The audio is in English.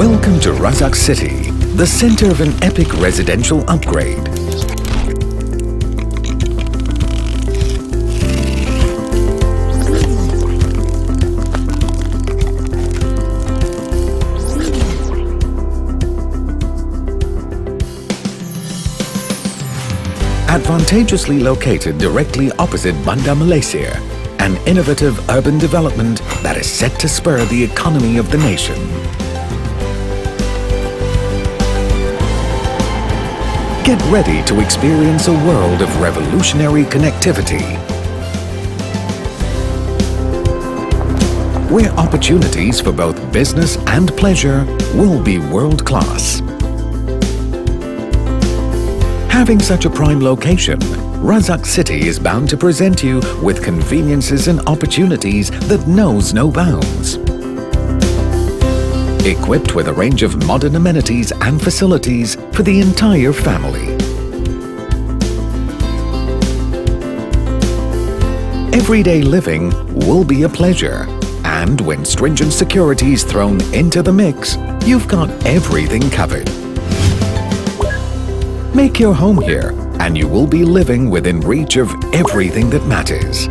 Welcome to Razak City, the center of an epic residential upgrade. Advantageously located directly opposite Bandar Malaysia, an innovative urban development that is set to spur the economy of the nation. Get ready to experience a world of revolutionary connectivity, where opportunities for both business and pleasure will be world-class. Having such a prime location, Razak City is bound to present you with conveniences and opportunities that knows no bounds. Equipped with a range of modern amenities and facilities for the entire family. Everyday living will be a pleasure, and when stringent security is thrown into the mix, you've got everything covered. Make your home here, and you will be living within reach of everything that matters.